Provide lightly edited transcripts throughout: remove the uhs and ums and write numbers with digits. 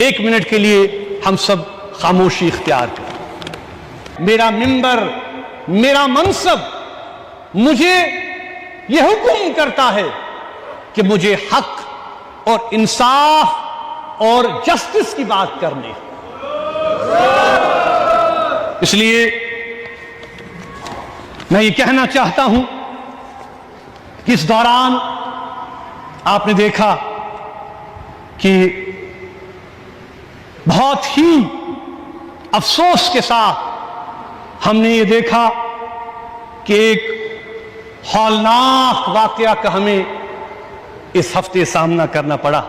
ایک منٹ کے لیے ہم سب خاموشی اختیار کریں. میرا منبر، میرا منصب مجھے یہ حکم کرتا ہے کہ مجھے حق اور انصاف اور جسٹس کی بات کرنی ہے. اس لیے میں یہ کہنا چاہتا ہوں کہ اس دوران آپ نے دیکھا کہ بہت ہی افسوس کے ساتھ ہم نے یہ دیکھا کہ ایک ہولناک واقعہ کا ہمیں اس ہفتے سامنا کرنا پڑا،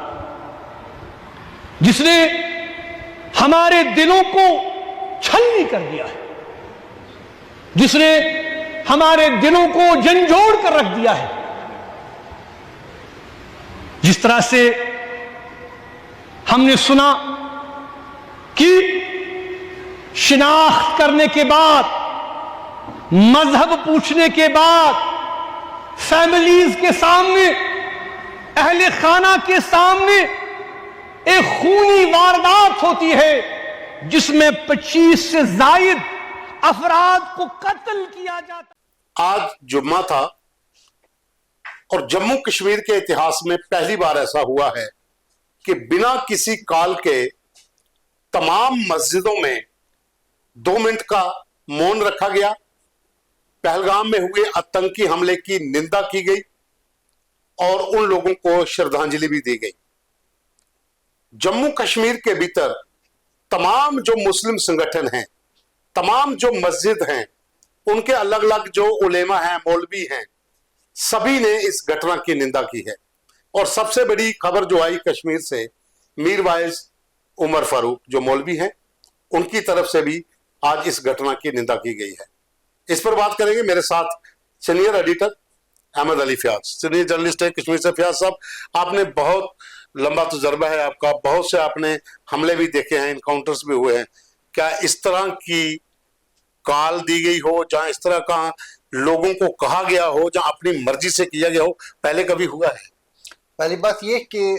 جس نے ہمارے دلوں کو چھلنی کر دیا ہے، جس نے ہمارے دلوں کو جھنجھوڑ کر رکھ دیا ہے. جس طرح سے ہم نے سنا کہ شناخت کرنے کے بعد، مذہب پوچھنے کے بعد، فیملیز کے سامنے، اہل خانہ کے سامنے ایک خونی واردات ہوتی ہے جس میں 25 سے زائد افراد کو قتل کیا جاتا. آج جمعہ تھا اور جموں کشمیر کے اتہاس میں پہلی بار ایسا ہوا ہے کہ بنا کسی کال کے تمام مسجدوں میں 2 منٹ کا مون رکھا گیا. پہلگام میں ہوئے آتنکی حملے کی نندا کی گئی اور ان لوگوں کو شردھانجلی بھی دی گئی. جموں کشمیر کے بھیتر تمام جو مسلم سنگٹھن ہیں، تمام جو مسجد ہیں، ان کے الگ الگ جو علماء ہیں، مولوی ہیں، سبھی نے اس گھٹنا کی نندا کی ہے. اور سب سے بڑی خبر جو آئی کشمیر سے، میر وائز عمر فاروق جو مولوی ہیں، ان کی طرف سے بھی آج اس گھٹنا کی نندا کی گئی ہے. اس پر بات کریں گے میرے ساتھ سینئر ایڈیٹر احمد علی فیاض، سینئر جرنلسٹ ہے کشمیر سے. فیاض صاحب، آپ نے بہت لمبا تجربہ ہے آپ کا، بہت سے آپ نے حملے بھی دیکھے ہیں، انکاؤنٹرز بھی ہوئے ہیں. کیا اس طرح کی کال دی گئی ہو، جہاں اس طرح کا لوگوں کو کہا گیا ہو، جہاں اپنی مرضی سے کیا گیا ہو، پہلے کبھی ہوا ہے؟ پہلی بات یہ کہ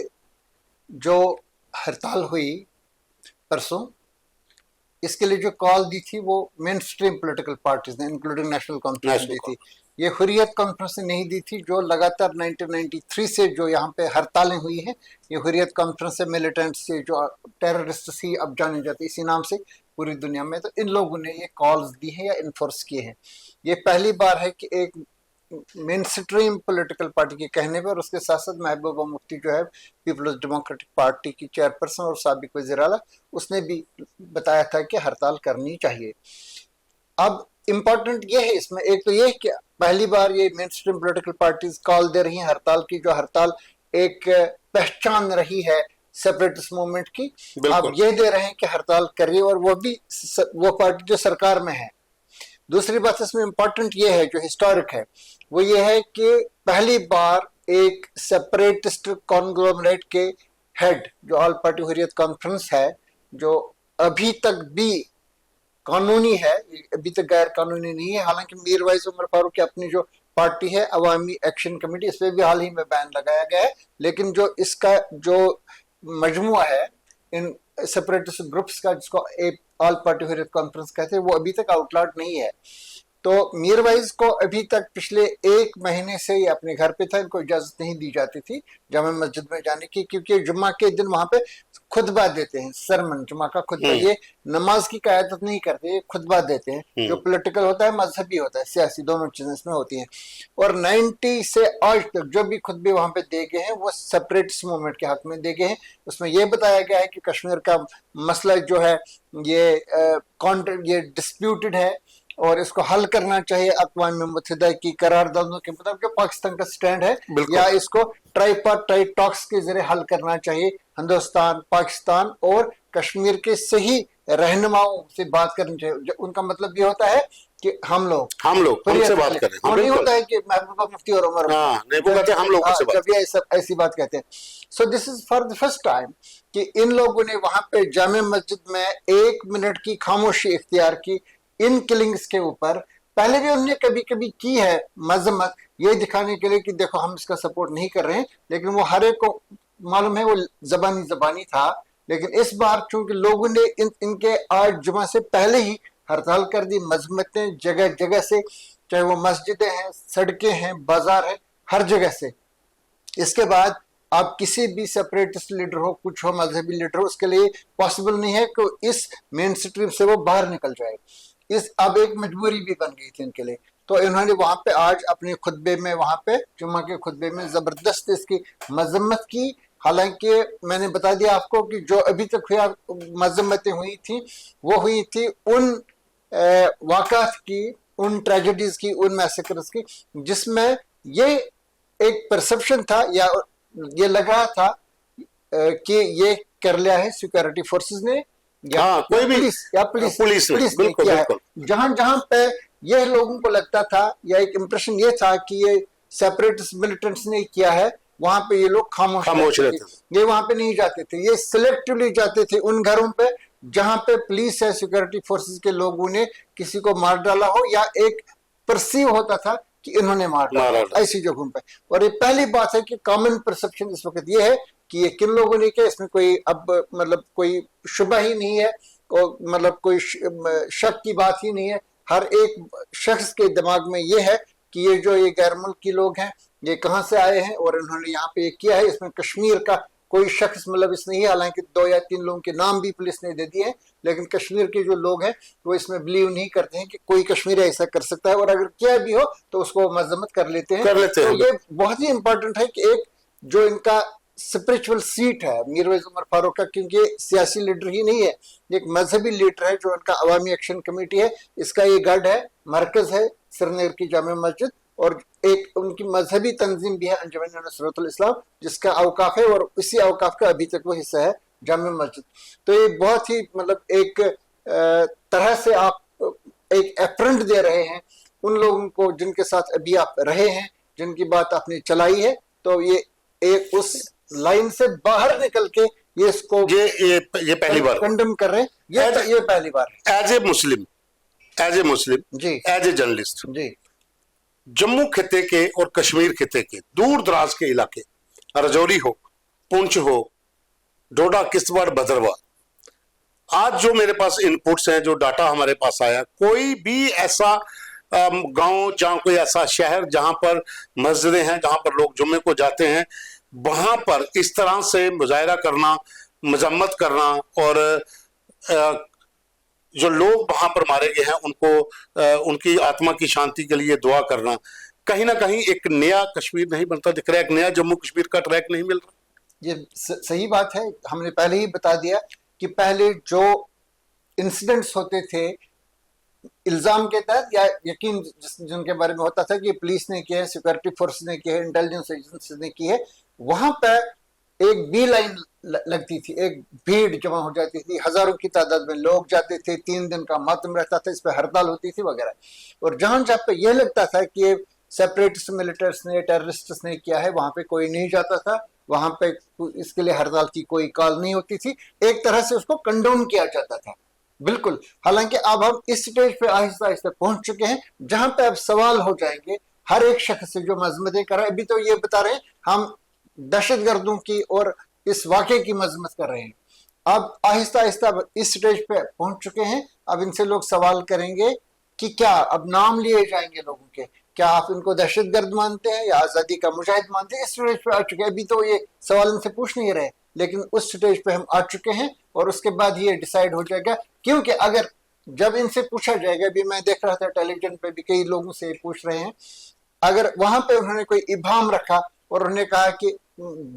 جو ہڑتال ہوئی پرسوں، اس کے لیے جو کال دی تھی وہ مین سٹریم پولیٹیکل پارٹیز نے، انکلوڈنگ نیشنل کانفرنس دی تھی. یہ حریت کانفرنس نے نہیں دی تھی، جو لگاتار 1993 سے جو یہاں پہ ہڑتالیں ہوئی ہیں. یہ حریت کانفرنس سے ملیٹنٹ سے جو ٹیررسٹ ہی اب جانے جاتے اسی نام سے پوری دنیا میں، تو ان لوگوں نے یہ کالز دی ہیں یا انفورس کیے ہیں. یہ پہلی بار ہے کہ ایک مین سٹریم پولیٹیکل پارٹی کے کہنے پر، اس کے ساتھ ساتھ محبوبہ مفتی جو ہے پیپلز ڈیموکریٹک پارٹی کی چیئرپرسن اور سابق وزیر اعلیٰ، اس نے بھی بتایا تھا کہ ہڑتال کرنی چاہیے. اب امپورٹنٹ یہ ہے اس میں، ایک تو یہ کہ پہلی بار یہ مین سٹریم پولیٹیکل پارٹیز کال دے رہی ہیں ہڑتال کی، جو ہڑتال ایک پہچان رہی ہے سیپریٹسٹ موومنٹ کی. اب یہ دے رہے ہیں کہ ہڑتال کریے، اور وہ بھی وہ پارٹی جو سرکار میں ہے. دوسری بات اس میں امپورٹنٹ یہ ہے جو ہسٹورک ہے، وہ یہ ہے کہ پہلی بار ایک سیپریٹسٹ کانگلومریٹ کے ہیڈ، جو آل پارٹی حریت کانفرنس ہے، جو ابھی تک بھی قانونی ہے، ابھی تک غیر قانونی نہیں ہے. حالانکہ میر وائز عمر فاروق کی اپنی جو پارٹی ہے عوامی ایکشن کمیٹی، اس پہ بھی حال ہی میں بین لگایا گیا ہے، لیکن جو اس کا جو مجموعہ ہے ان سیپریٹسٹ گروپس کا، جس کو آل پارٹی حریت کانفرنس کہتے ہیں، وہ ابھی تک آؤٹ لاٹ نہیں ہے. تو میر وائز کو ابھی تک پچھلے 1 مہینے سے یہ اپنے گھر پہ تھا، ان کو اجازت نہیں دی جاتی تھی جامع مسجد میں جانے کی، کیونکہ جمعہ کے دن وہاں پہ خطبہ دیتے ہیں، سرمن جمعہ کا خطبہ. یہ نماز کی قیادت نہیں کرتے، یہ خطبہ دیتے ہیں، جو پولیٹیکل ہوتا ہے، مذہبی ہوتا ہے، سیاسی، دونوں چیزیں اس میں ہوتی ہیں. اور 90 سے آج تک جو بھی خطبے وہاں پہ دے گئے ہیں وہ سیپریٹسٹ موومنٹ کے حق میں دے گئے ہیں. اس میں یہ بتایا گیا ہے کہ کشمیر کا مسئلہ جو ہے یہ ڈسپیوٹڈ ہے اور اس کو حل کرنا چاہیے اقوام متحدہ کی قراردادوں کے مطابق، جو پاکستان کا سٹینڈ ہے، یا اس کو ٹرائی ٹاکس کے ذریعے حل کرنا چاہیے. ہندوستان، پاکستان اور کشمیر کے صحیح رہنماؤں سے بات کرنی چاہیے. ان کا مطلب یہ ہوتا ہے کہ ہم لوگ ہم سے بات کریں، نہیں ہوتا ہے کہ محبوبہ مفتی اور عمر جب یہ ایسی بات کہتے ہیں. So this is for the first time کہ ان لوگوں نے وہاں پہ جامع مسجد میں 1 منٹ کی خاموشی اختیار کی ان کلنگز کے اوپر. پہلے بھی انہوں نے کبھی کبھی کی ہے مذمت، یہ دکھانے کے لیے کہ دیکھو ہم اس کا سپورٹ نہیں کر رہے ہیں، لیکن وہ ہر ایک کو معلوم ہے وہ زبانی تھا لیکن اس بار چونکہ لوگوں نے ان کے آج جمعہ سے پہلے ہی ہڑتال کر دی، مذمتیں جگہ جگہ سے، چاہے وہ مسجدیں ہیں، سڑکیں ہیں، بازار ہیں، ہر جگہ سے. اس کے بعد آپ کسی بھی سیپریٹسٹ لیڈر ہو، کچھ ہو، مذہبی لیڈر ہو، اس کے لیے پاسبل نہیں ہے کہ اس مین سٹریم سے وہ باہر نکل جائے. اب ایک مجبوری بھی بن گئی تھی ان کے لیے. تو انہوں نے وہاں پہ آج اپنے خطبے میں، وہاں پہ جمعہ کے خطبے میں زبردست اس کی مذمت کی. حالانکہ میں نے بتا دیا آپ کو کہ جو ابھی تک مذمتیں ہوئی تھیں وہ ہوئی تھی ان واقعات کی، ان ٹریجڈیز کی، ان میسیکرز کی، جس میں یہ ایک پرسپشن تھا یا یہ لگ رہا تھا کہ یہ کر لیا ہے سیکورٹی فورسز نے یا پولیس نے کیا ہے. جہاں جہاں پہ یہ لوگوں کو لگتا تھا یا ایک امپریشن یہ تھا کہ یہ سیپریٹسٹ ملیٹنٹس نے کیا ہے، وہاں پہ یہ لوگ خاموش رہتے تھے. یہ وہاں پہ نہیں جاتے تھے، یہ سلیکٹولی جاتے تھے ان گھروں پہ جہاں پہ پولیس یا سیکورٹی فورسز کے لوگوں نے کسی کو مار ڈالا ہو یا ایک پرسیو ہوتا تھا کہ انہوں نے مار ڈالا ایسی جگہوں پہ. اور یہ پہلی بات ہے کہ کامن پرسپشن اس وقت یہ ہے کہ یہ کن لوگوں نے کیا، اس میں کوئی اب مطلب کوئی شبہ ہی نہیں ہے، مطلب کوئی شک کی بات ہی نہیں ہے. ہر ایک شخص کے دماغ میں یہ ہے کہ یہ جو یہ غیر ملکی لوگ ہیں یہ کہاں سے آئے ہیں اور انہوں نے یہاں پہ یہ کیا ہے. اس میں کشمیر کا کوئی شخص ملوث نہیں ہے، حالانکہ 2 یا 3 لوگوں کے نام بھی پولیس نے دے دیے ہیں، لیکن کشمیر کے جو لوگ ہیں وہ اس میں بلیو نہیں کرتے ہیں کہ کوئی کشمیری ایسا کر سکتا ہے، اور اگر کیا بھی ہو تو اس کو مذمت کر لیتے ہیں. تو یہ بہت ہی امپورٹنٹ ہے کہ ایک جو ان کا اسپرچول سیٹ ہے میرویس عمر فاروق کا، کیونکہ یہ سیاسی لیڈر ہی نہیں ہے، ایک مذہبی لیڈر ہے جو ان کا عوامی ایکشن کمیٹی ہے. اس کا یہ گڑھ ہے، مرکز ہے سرینگر کی جامع مسجد، اور ایک ان کی مذہبی تنظیم بھی ہے انجمن نصرت الاسلام، جس کا اوقاف ہے، اور اسی اوقاف کا ابھی تک وہ حصہ ہے جامع مسجد. تو یہ بہت ہی مطلب ایک طرح سے آپ ایک اپرنٹ دے رہے ہیں ان لوگوں کو جن کے ساتھ ابھی آپ رہے ہیں، جن کی بات آپ نے چلائی ہے. تو یہ ایک اس لائن سے باہر نکل کے یہ اس کو یہ پہلی بار کنڈم کر رہے ہیں. یہ پہلی بار ایز اے مسلم جی، ایز اے جرنلسٹ، جی، جموں خطے کے اور کشمیر خطے کے دور دراز کے علاقے، رجوری ہو، پونچھ ہو، ڈوڈا، کشتواڑ، بھدرواہ، آج جو میرے پاس انپوٹس ہیں، جو ڈاٹا ہمارے پاس آیا، کوئی بھی ایسا گاؤں جہاں کوئی ایسا شہر جہاں پر مسجدیں ہیں، جہاں پر لوگ جمعے کو جاتے ہیں، وہاں پر اس طرح سے مظاہرہ کرنا، مذمت کرنا، اور جو لوگ وہاں پر مارے گئے ہیں ان کو ان کی آتما کی شانتی کے لیے دعا کرنا، کہیں نہ کہیں ایک نیا کشمیر نہیں بنتا دکھ رہا، ایک نیا جموں کشمیر کا ٹریک نہیں مل رہا. یہ صحیح بات ہے. ہم نے پہلے ہی بتا دیا کہ پہلے جو انسیڈنٹس ہوتے تھے الزام کے تحت یا یقین جن کے بارے میں ہوتا تھا کہ پولیس نے کیا ہے، سیکورٹی فورس نے کیا ہے، انٹیلیجنس ایجنسی نے کی ہے، وہاں پہ ایک بی لائن لگتی تھی، ایک بھیڑ جمع ہو جاتی تھی، ہزاروں کی تعداد میں لوگ جاتے تھے، 3 دن کا ماتم رہتا تھا، اس پہ ہڑتال ہوتی تھی وغیرہ. اور جہاں جہاں پہ یہ لگتا تھا کہ سیپریٹسٹ ملیٹنٹس نے، ٹیررسٹس نے کیا ہے، وہاں پہ کوئی نہیں جاتا تھا، وہاں پہ اس کے لیے ہڑتال کی کوئی کال نہیں ہوتی تھی، ایک طرح سے اس کو کنڈوم کیا جاتا تھا. بالکل. حالانکہ اب ہم اس سٹیج پہ آہستہ آہستہ پہنچ چکے ہیں جہاں پہ اب سوال ہو جائیں گے ہر ایک شخص سے جو مذمتیں کر رہا ہے. ابھی تو یہ بتا رہے ہیں ہم دہشت گردوں کی اور اس واقعے کی مذمت کر رہے ہیں، اب آہستہ آہستہ اس سٹیج پہ پہنچ چکے ہیں. اب ان سے لوگ سوال کریں گے کہ کیا اب نام لیے جائیں گے لوگوں کے، کیا آپ ان کو دہشت گرد مانتے ہیں یا آزادی کا مجاہد مانتے ہیں. اس سٹیج پہ آ چکے ہیں. ابھی تو یہ سوال ان سے پوچھ نہیں رہے، لیکن اس سٹیج پہ ہم آ چکے ہیں، اور اس کے بعد یہ ڈیسائیڈ ہو جائے گا. کیونکہ اگر جب ان سے پوچھا جائے گا، ابھی میں دیکھ رہا تھا ٹیلی ویژن پہ بھی کئی لوگوں سے پوچھ رہے ہیں، اگر وہاں پہ انہوں نے کوئی ابہام رکھا اور انہوں نے کہا کہ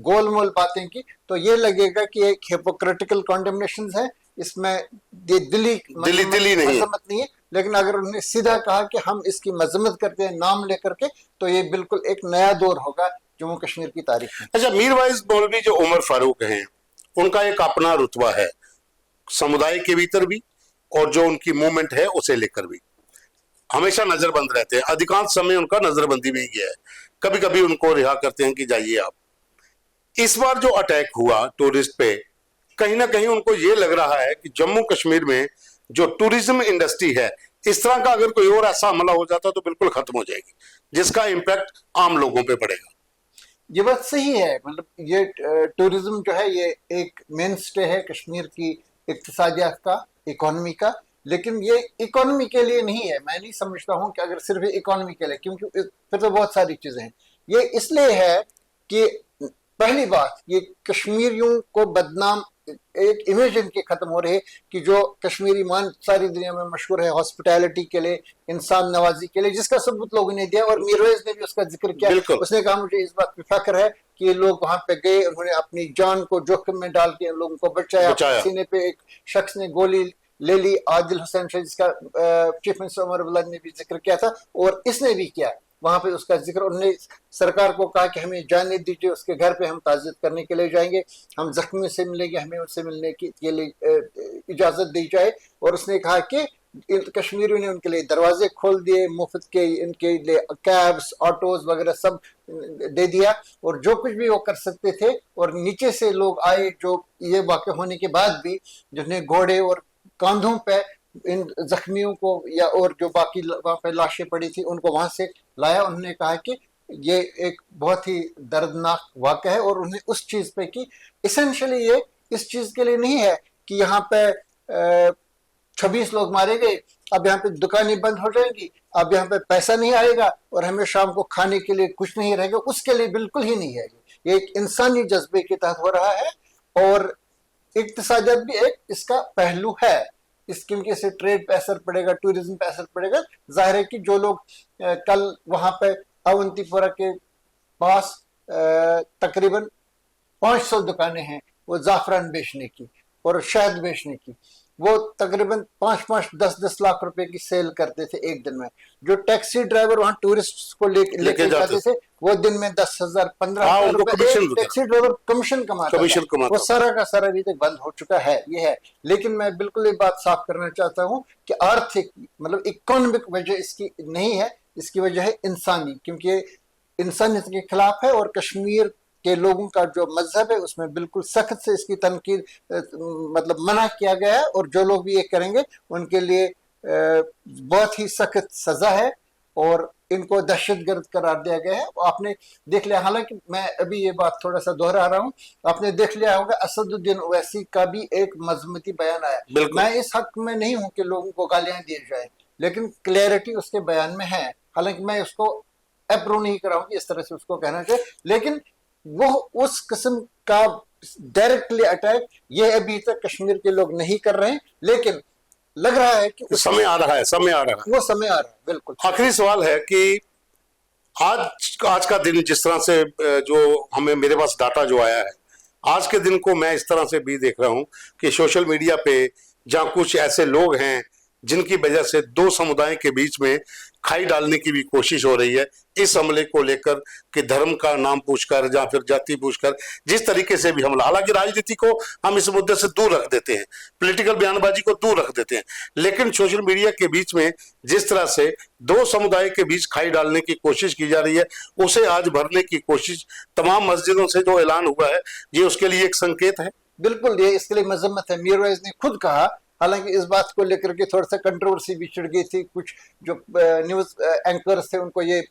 گول مول باتیں کی، تو یہ لگے گا کہ ایک ہیپوکریٹیکل کانڈمنیشنز ہے، اس میں دلی مذمت نہیں ہے. لیکن اگر انہوں نے سیدھا کہا کہ ہم اس کی مذمت کرتے ہیں نام لے کر کے، تو یہ بالکل ایک نیا دور ہوگا جموں کشمیر کی تاریخ میں. اچھا، میر وائز مولوی جو عمر فاروق ہیں، ان کا ایک اپنا رتبہ ہے سمودائے کے بھیتر بھی، اور جو ان کی موومنٹ ہے اسے لے کر بھی ہمیشہ نظر بند رہتے ہیں. ادھکانش سمے ان کا نظر بندی میں گیا ہے، کبھی کبھی ان کو رہا کرتے ہیں کہ جائیے آپ. اس بار جو اٹیک ہوا ٹورسٹ پہ، کہیں نہ کہیں ان کو یہ لگ رہا ہے کہ جموں کشمیر میں جو ٹورزم انڈسٹری ہے، اس طرح کا اگر کوئی اور ایسا حملہ ہو جاتا تو بالکل ختم ہو جائے گی، جس کا امپیکٹ عام لوگوں پہ پڑے گا. یہ بات صحیح ہے، مطلب یہ ٹورزم جو ہے یہ ایک مین اسٹے ہے کشمیر کی اقتصادیات کا، اکانومی کا، لیکن یہ اکانومی کے لیے نہیں ہے. میں نہیں سمجھتا ہوں کہ اگر صرف اکانومی کے لیے، کیونکہ پھر تو بہت ساری چیزیں ہیں. یہ اس لیے ہے کہ پہلی بات یہ کشمیریوں کو بدنام، ایک امیج ان کی ختم ہو رہی ہے کہ جو کشمیری مان ساری دنیا میں مشہور ہے ہاسپٹیلٹی کے لیے، انسان نوازی کے لیے، جس کا ثبوت لوگوں نے دیا، اور میرویز نے بھی اس کا ذکر کیا. اس نے کہا مجھے اس بات پہ فخر ہے کہ یہ لوگ وہاں پہ گئے، انہوں نے اپنی جان کو جوخم میں ڈال کے ان لوگوں کو بچایا. سینے پہ ایک شخص نے گولی لے لی، عادل حسین شاہ، جس کا چیف منسٹر عمر عبداللہ نے بھی ذکر کیا تھا، اور اس نے بھی کیا وہاں پہ اس کا ذکر. انہوں نے سرکار کو کہا کہ ہمیں جانے دیجیے، اس کے گھر پہ ہم تعزیت کرنے کے لیے جائیں گے، ہم زخمی سے ملیں گے، ہمیں ان سے ملنے کے لیے اجازت دی جائے. اور اس نے کہا کہ کشمیریوں نے ان کے لیے دروازے کھول دیے، مفت کے ان کے لیے کیبس، آٹوز وغیرہ سب دے دیا، اور جو کچھ بھی وہ کر سکتے تھے. اور نیچے سے لوگ آئے جو یہ واقع ہونے کے بعد بھی، جس نے گھوڑے اور کاندھوں پہ ان زخمیوں کو یا اور جو باقی وہاں پہ لاشیں پڑی تھی ان کو وہاں سے لایا. انہوں نے کہا کہ یہ ایک بہت ہی دردناک واقعہ ہے، اور انہوں نے اس چیز پہ کی. اسینشلی یہ اس چیز کے لیے نہیں ہے کہ یہاں پہ 26 لوگ مارے گئے، اب یہاں پہ دکانیں بند ہو جائیں گی، اب یہاں پہ پیسہ نہیں آئے گا، اور ہمیں شام کو کھانے کے لیے کچھ نہیں رہے گا. اس کے لیے بالکل ہی نہیں ہے. یہ ایک انسانی جذبے کے تحت ہو رہا ہے، اور اقتصادیات بھی ایک اس کا پہلو ہے. اس کیونکہ اسے ٹریڈ پہ اثر پڑے گا، ٹورزم پہ اثر پڑے گا. ظاہر ہے کہ جو لوگ کل وہاں پہ اونتی پورہ کے پاس تقریباً 500 دکانیں ہیں وہ زعفران بیچنے کی اور شہد بیچنے کی، وہ تقریباً 5-10 لاکھ روپے کی سیل کرتے تھے ایک دن میں. جو ٹیکسی ڈرائیور وہاں ٹورسٹ کو لے کے جاتے تھے وہ دن میں 10,000 15,000 روپے ٹیکسی ڈرائیور کمیشن کماتا تھا. وہ سارا کا سارا ابھی تک بند ہو چکا ہے. یہ ہے. لیکن میں بالکل یہ بات صاف کرنا چاہتا ہوں کہ آرتھک مطلب اکانومک وجہ اس کی نہیں ہے، اس کی وجہ ہے انسانی، کیونکہ انسانیت کے خلاف ہے. اور کشمیر کے لوگوں کا جو مذہب ہے اس میں بالکل سخت سے اس کی تنقید مطلب منع کیا گیا ہے، اور جو لوگ بھی یہ کریں گے ان کے لیے بہت ہی سخت سزا ہے، اور ان کو دہشت گرد قرار دیا گیا ہے. آپ نے دیکھ لیا، حالانکہ میں ابھی یہ بات تھوڑا سا دوہرا رہا ہوں، آپ نے دیکھ لیا ہوگا اسد الدین اویسی کا بھی ایک مذمتی بیان آیا. میں اس حق میں نہیں ہوں کہ لوگوں کو گالیاں دیے جائیں، لیکن کلیئرٹی اس کے بیان میں ہے. حالانکہ میں اس کو اپروو نہیں کر رہا ہوں کہ اس طرح سے اس کو کہنا چاہیے، لیکن وہ اس قسم کا ڈائریکٹلی اٹیک یہ ابھی تک کشمیر کے لوگ نہیں کر رہے ہیں، لیکن لگ رہا ہے کہ سمے آ رہا ہے. وہ سمے آ رہا ہے. بالکل. آخری سوال ہے کہ آج کا دن جس طرح سے جو ہمیں میرے پاس ڈاٹا جو آیا ہے، آج کے دن کو میں اس طرح سے بھی دیکھ رہا ہوں کہ سوشل میڈیا پہ جہاں کچھ ایسے لوگ ہیں جن کی وجہ سے دو سمودائیں کے بیچ میں کھائی ڈالنے کی بھی کوشش ہو رہی ہے اس حملے کو لے کر کہ دھرم کا نام پوچھ کر یا پھر جاتی پوچھ کر جس طریقے سے بھی حملہ. حالانکہ راجنیتی کو ہم اس مدے سے دور رکھ دیتے ہیں، پولیٹیکل بیان بازی کو دور رکھ دیتے ہیں، لیکن سوشل میڈیا کے بیچ میں جس طرح سے دو سمودائے کے بیچ کھائی ڈالنے کی کوشش کی جا رہی ہے، اسے آج بھرنے کی کوشش تمام مسجدوں سے جو اعلان ہوا ہے یہ اس کے لیے ایک سنکیت ہے. بالکل، یہ اس کے لیے مذمت ہے. میرویز نے خود کہا، حالانکہ اس بات کو لے کر کے تھوڑا سا کنٹروورسی بھی چڑھ گئی تھی، کچھ جو نیوز اینکرز تھے ان کو یہ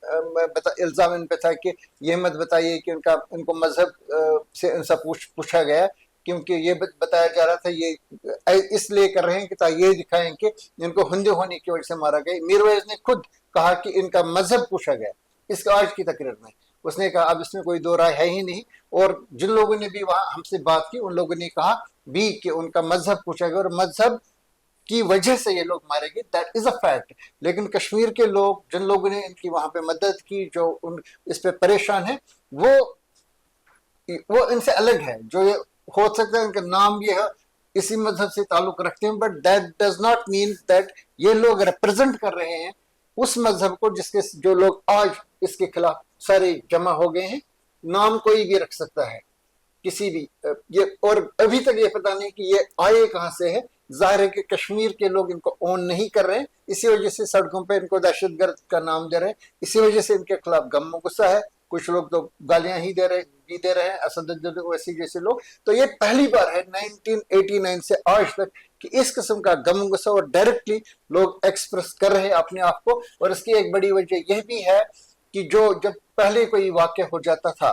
الزام ان پہ تھا کہ یہ مت بتائیے کہ ان کو مذہب سے ان سے پوچھا گیا، کیونکہ یہ بتایا جا رہا تھا یہ اس لیے کر رہے ہیں کہ تاکہ یہ دکھائیں کہ ان کو ہندو ہونے کی وجہ سے مارا گیا. میرویز نے خود کہا کہ ان کا مذہب پوچھا گیا اس کا آج کی تقریر میں. اس نے کہا اب اس میں کوئی دو رائے ہے ہی نہیں، اور جن لوگوں نے بھی وہاں ہم سے بات کی ان لوگوں نے کہا بھی کہ ان کا مذہب پوچھا گیا، اور مذہب کی وجہ سے یہ لوگ مارے گئے. That is a fact. لیکن کشمیر کے لوگ جن لوگوں نے ان کی وہاں پہ مدد کی، جو اس پہ پریشان ہیں، وہ ان سے الگ ہے. جو یہ ہو سکتا ہے ان کا نام یہ ہے، اسی مذہب سے تعلق رکھتے ہیں، but that does not mean that یہ لوگ ریپرزینٹ کر رہے ہیں اس مذہب کو جس کے جو لوگ آج اس کے خلاف سارے جمع ہو گئے ہیں. نام کوئی بھی رکھ سکتا ہے کسی بھی، یہ اور ابھی تک یہ پتہ نہیں کہ یہ آئے کہاں سے ہے. ظاہر ہے کہ کشمیر کے لوگ ان کو اون نہیں کر رہے ہیں، اسی وجہ سے سڑکوں پہ ان کو دہشت گرد کا نام دے رہے ہیں، اسی وجہ سے ان کے خلاف غم و غصہ ہے. کچھ لوگ تو گالیاں ہی دے رہے ہیں، اسد الدین اویسی جیسے لوگ. تو یہ پہلی بار ہے 1989 سے آج تک کہ اس قسم کا غم و غصہ اور ڈائریکٹلی لوگ ایکسپریس کر رہے ہیں اپنے آپ کو. اور اس کی ایک بڑی وجہ یہ بھی ہے کہ جب پہلے کوئی واقع ہو جاتا تھا